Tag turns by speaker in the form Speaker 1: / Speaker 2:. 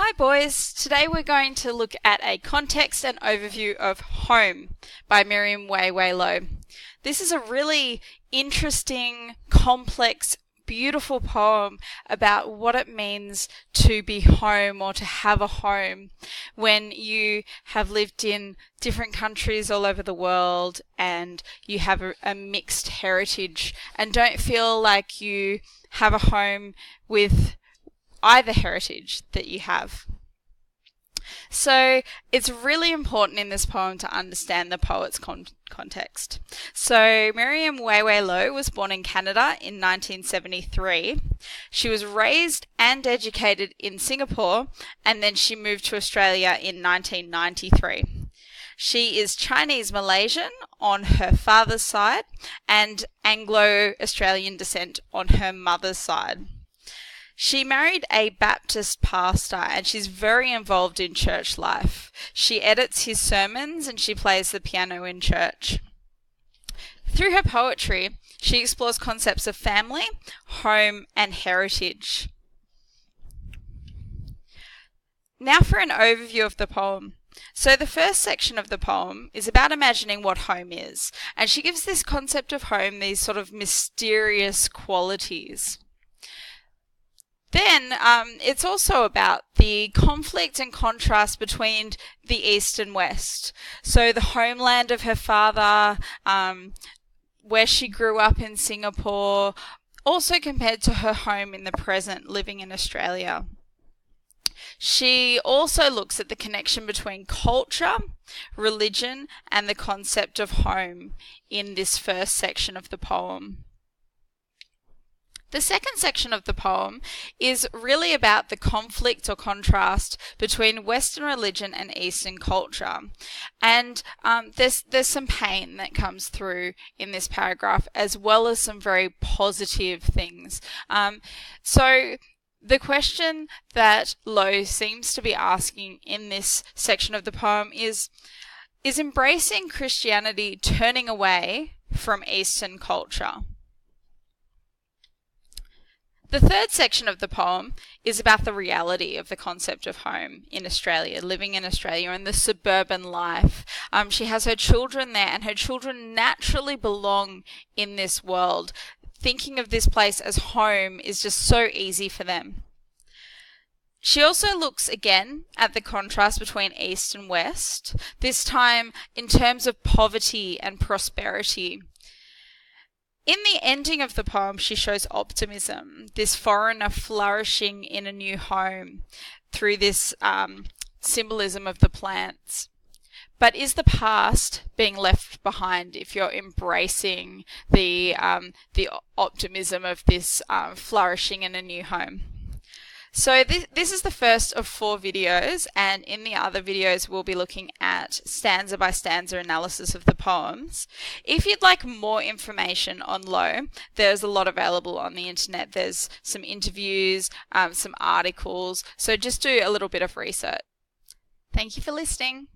Speaker 1: Hi boys, today we're going to look at a context and overview of Home by Miriam Wei Wei Lo. This is a really interesting, complex, beautiful poem about what it means to be home or to have a home when you have lived in different countries all over the world and you have a mixed heritage and don't feel like you have a home with either heritage that you have. So it's really important in this poem to understand the poet's context. So Miriam Wei Wei Lo was born in Canada in 1973. She was raised and educated in Singapore, and then she moved to Australia in 1993. She is Chinese Malaysian on her father's side and Anglo-Australian descent on her mother's side. She married a Baptist pastor and she's very involved in church life. She edits his sermons and she plays the piano in church. Through her poetry, she explores concepts of family, home, and heritage. Now for an overview of the poem. So the first section of the poem is about imagining what home is, and she gives this concept of home these sort of mysterious qualities. Then it's also about the conflict and contrast between the East and West. So the homeland of her father, where she grew up in Singapore, also compared to her home in the present, living in Australia. She also looks at the connection between culture, religion, and the concept of home in this first section of the poem. The second section of the poem is really about the conflict or contrast between Western religion and Eastern culture. And there's some pain that comes through in this paragraph, as well as some very positive things. So the question that Lo seems to be asking in this section of the poem is embracing Christianity turning away from Eastern culture? The third section of the poem is about the reality of the concept of home in Australia, living in Australia and the suburban life. She has her children there and her children naturally belong in this world. Thinking of this place as home is just so easy for them. She also looks again at the contrast between East and West, this time in terms of poverty and prosperity. In the ending of the poem, she shows optimism, this foreigner flourishing in a new home through this symbolism of the plants. But is the past being left behind if you're embracing the optimism of this flourishing in a new home? So this is the first of 4 videos, and in the other videos we'll be looking at stanza by stanza analysis of the poems. If you'd like more information on Lo, there's a lot available on the internet. There's some interviews, some articles, so just do a little bit of research. Thank you for listening.